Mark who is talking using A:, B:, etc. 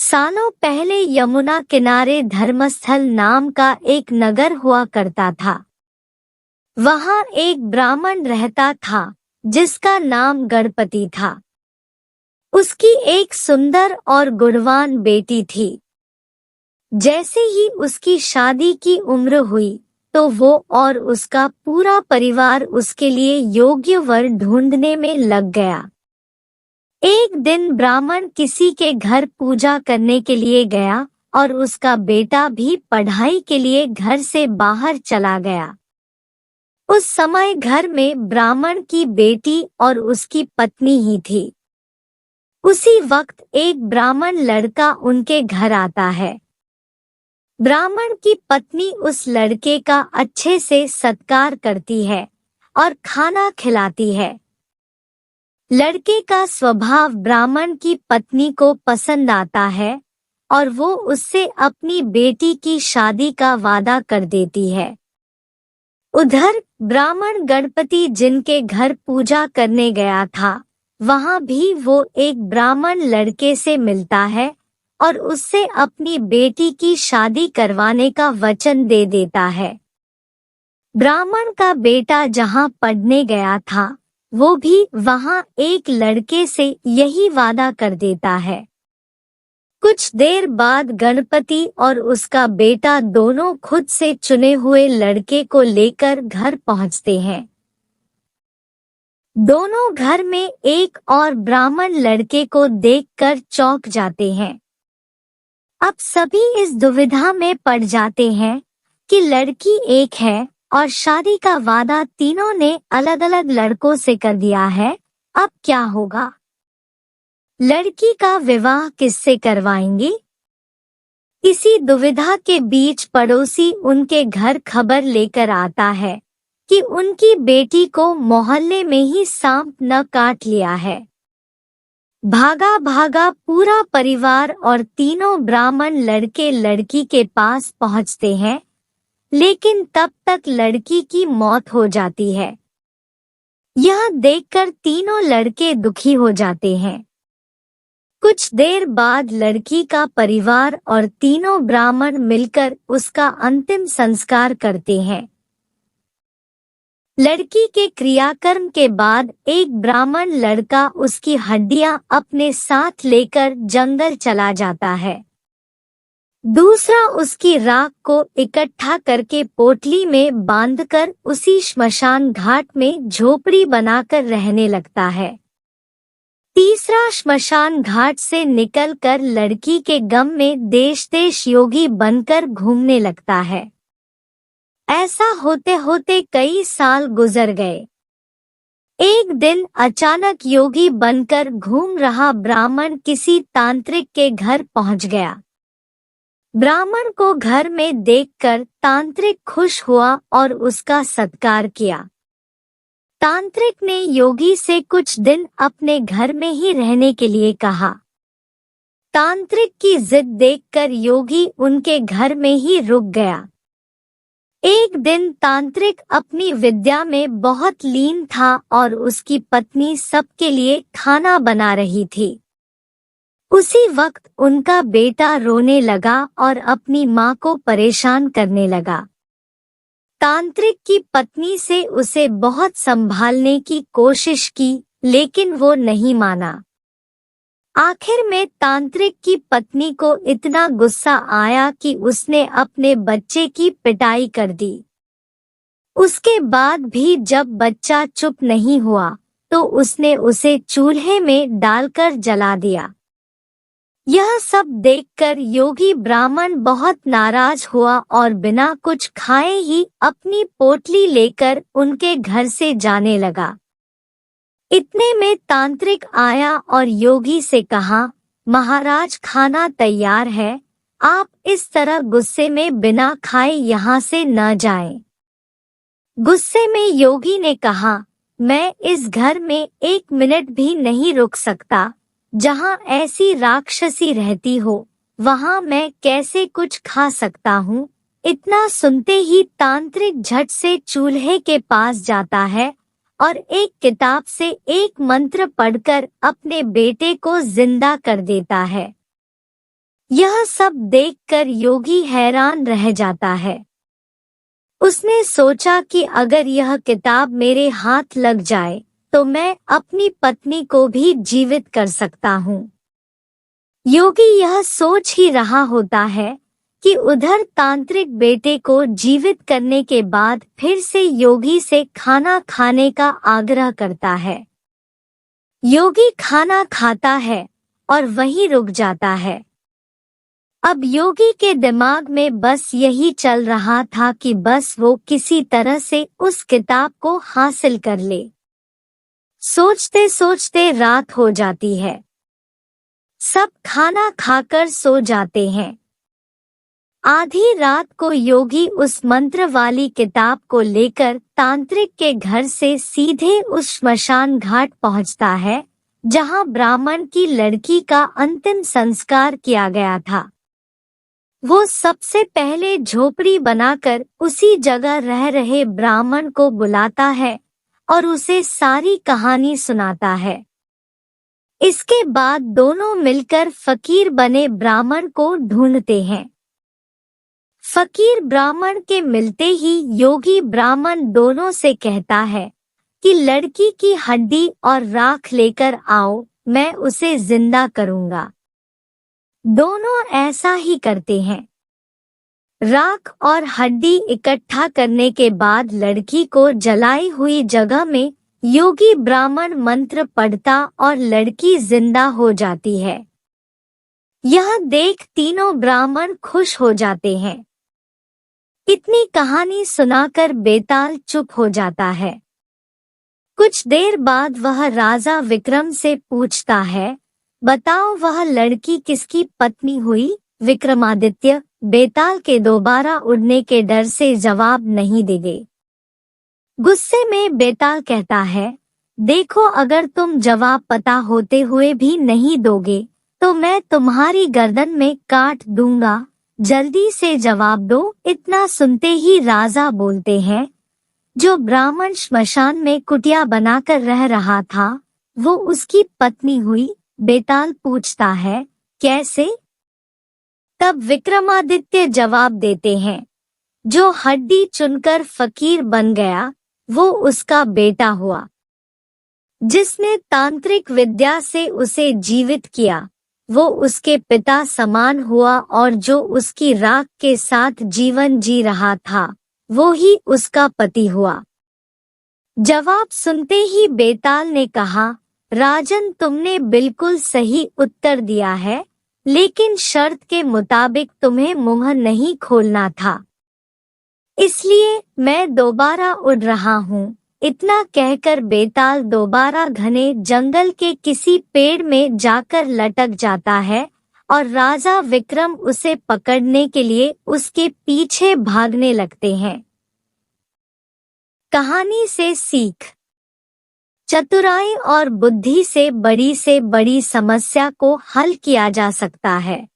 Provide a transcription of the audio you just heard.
A: सालों पहले यमुना किनारे धर्मस्थल नाम का एक नगर हुआ करता था। वहां एक ब्राह्मण रहता था जिसका नाम गणपति था। उसकी एक सुंदर और गुणवान बेटी थी। जैसे ही उसकी शादी की उम्र हुई तो वो और उसका पूरा परिवार उसके लिए योग्य वर ढूंढने में लग गया। एक दिन ब्राह्मण किसी के घर पूजा करने के लिए गया और उसका बेटा भी पढ़ाई के लिए घर से बाहर चला गया। उस समय घर में ब्राह्मण की बेटी और उसकी पत्नी ही थी। उसी वक्त एक ब्राह्मण लड़का उनके घर आता है। ब्राह्मण की पत्नी उस लड़के का अच्छे से सत्कार करती है और खाना खिलाती है। लड़के का स्वभाव ब्राह्मण की पत्नी को पसंद आता है और वो उससे अपनी बेटी की शादी का वादा कर देती है। उधर ब्राह्मण गणपति जिनके घर पूजा करने गया था, वहां भी वो एक ब्राह्मण लड़के से मिलता है और उससे अपनी बेटी की शादी करवाने का वचन दे देता है। ब्राह्मण का बेटा जहां पढ़ने गया था, वो भी वहां एक लड़के से यही वादा कर देता है। कुछ देर बाद गणपति और उसका बेटा दोनों खुद से चुने हुए लड़के को लेकर घर पहुंचते हैं। दोनों घर में एक और ब्राह्मण लड़के को देखकर चौंक जाते हैं। अब सभी इस दुविधा में पड़ जाते हैं कि लड़की एक है और शादी का वादा तीनों ने अलग अलग लड़कों से कर दिया है। अब क्या होगा? लड़की का विवाह किससे करवाएंगे? इसी दुविधा के बीच पड़ोसी उनके घर खबर लेकर आता है कि उनकी बेटी को मोहल्ले में ही सांप न काट लिया है। भागा भागा पूरा परिवार और तीनों ब्राह्मण लड़के लड़की के पास पहुंचते हैं, लेकिन तब तक लड़की की मौत हो जाती है। यह देखकर तीनों लड़के दुखी हो जाते हैं। कुछ देर बाद लड़की का परिवार और तीनों ब्राह्मण मिलकर उसका अंतिम संस्कार करते हैं। लड़की के क्रियाकर्म के बाद एक ब्राह्मण लड़का उसकी हड्डियां अपने साथ लेकर जंगल चला जाता है। दूसरा उसकी राख को इकट्ठा करके पोटली में बांधकर उसी श्मशान घाट में झोपड़ी बनाकर रहने लगता है। तीसरा श्मशान घाट से निकलकर लड़की के गम में देश देश योगी बनकर घूमने लगता है। ऐसा होते होते कई साल गुजर गए। एक दिन अचानक योगी बनकर घूम रहा ब्राह्मण किसी तांत्रिक के घर पहुंच गया। ब्राह्मण को घर में देखकर तांत्रिक खुश हुआ और उसका सत्कार किया। तांत्रिक ने योगी से कुछ दिन अपने घर में ही रहने के लिए कहा। तांत्रिक की जिद देखकर योगी उनके घर में ही रुक गया। एक दिन तांत्रिक अपनी विद्या में बहुत लीन था और उसकी पत्नी सबके लिए खाना बना रही थी। उसी वक्त उनका बेटा रोने लगा और अपनी माँ को परेशान करने लगा। तांत्रिक की पत्नी से उसे बहुत संभालने की कोशिश की, लेकिन वो नहीं माना। आखिर में तांत्रिक की पत्नी को इतना गुस्सा आया कि उसने अपने बच्चे की पिटाई कर दी। उसके बाद भी जब बच्चा चुप नहीं हुआ तो उसने उसे चूल्हे में डालकर जला दिया। यह सब देखकर योगी ब्राह्मण बहुत नाराज हुआ और बिना कुछ खाए ही अपनी पोटली लेकर उनके घर से जाने लगा। इतने में तांत्रिक आया और योगी से कहा, महाराज खाना तैयार है, आप इस तरह गुस्से में बिना खाए यहाँ से न जाएं। गुस्से में योगी ने कहा, मैं इस घर में 1 मिनट भी नहीं रुक सकता। जहाँ ऐसी राक्षसी रहती हो वहाँ मैं कैसे कुछ खा सकता हूँ। इतना सुनते ही तांत्रिक झट से चूल्हे के पास जाता है और एक किताब से एक मंत्र पढ़कर अपने बेटे को जिंदा कर देता है। यह सब देखकर योगी हैरान रह जाता है। उसने सोचा कि अगर यह किताब मेरे हाथ लग जाए तो मैं अपनी पत्नी को भी जीवित कर सकता हूँ। योगी यह सोच ही रहा होता है कि उधर तांत्रिक बेटे को जीवित करने के बाद फिर से योगी से खाना खाने का आग्रह करता है। योगी खाना खाता है और वहीं रुक जाता है। अब योगी के दिमाग में बस यही चल रहा था कि बस वो किसी तरह से उस किताब को हासिल कर ले। सोचते सोचते रात हो जाती है। सब खाना खाकर सो जाते हैं। आधी रात को योगी उस मंत्र वाली किताब को लेकर तांत्रिक के घर से सीधे उस श्मशान घाट पहुंचता है, जहां ब्राह्मण की लड़की का अंतिम संस्कार किया गया था। वो सबसे पहले झोपड़ी बनाकर उसी जगह रह रहे ब्राह्मण को बुलाता है और उसे सारी कहानी सुनाता है। इसके बाद दोनों मिलकर फकीर बने ब्राह्मण को ढूंढते हैं। फकीर ब्राह्मण के मिलते ही योगी ब्राह्मण दोनों से कहता है कि लड़की की हड्डी और राख लेकर आओ, मैं उसे जिंदा करूंगा। दोनों ऐसा ही करते हैं। राख और हड्डी इकट्ठा करने के बाद लड़की को जलाई हुई जगह में योगी ब्राह्मण मंत्र पढ़ता और लड़की जिंदा हो जाती है। यह देख तीनों ब्राह्मण खुश हो जाते हैं। इतनी कहानी सुनाकर बेताल चुप हो जाता है। कुछ देर बाद वह राजा विक्रम से पूछता है, बताओ वह लड़की किसकी पत्नी हुई? विक्रमादित्य बेताल के दोबारा उड़ने के डर से जवाब नहीं देंगे। गुस्से में बेताल कहता है, देखो अगर तुम जवाब पता होते हुए भी नहीं दोगे तो मैं तुम्हारी गर्दन में काट दूंगा। जल्दी से जवाब दो। इतना सुनते ही राजा बोलते हैं, जो ब्राह्मण श्मशान में कुटिया बनाकर रह रहा था वो उसकी पत्नी हुई। बेताल पूछता है, कैसे? तब विक्रमादित्य जवाब देते हैं, जो हड्डी चुनकर फकीर बन गया वो उसका बेटा हुआ। जिसने तांत्रिक विद्या से उसे जीवित किया वो उसके पिता समान हुआ, और जो उसकी राख के साथ जीवन जी रहा था वो ही उसका पति हुआ। जवाब सुनते ही बेताल ने कहा, राजन तुमने बिल्कुल सही उत्तर दिया है, लेकिन शर्त के मुताबिक तुम्हें मुंह नहीं खोलना था, इसलिए मैं दोबारा उड़ रहा हूँ। इतना कहकर बेताल दोबारा घने जंगल के किसी पेड़ में जाकर लटक जाता है और राजा विक्रम उसे पकड़ने के लिए उसके पीछे भागने लगते हैं। कहानी से सीख। चतुराई और बुद्धि से बड़ी समस्या को हल किया जा सकता है।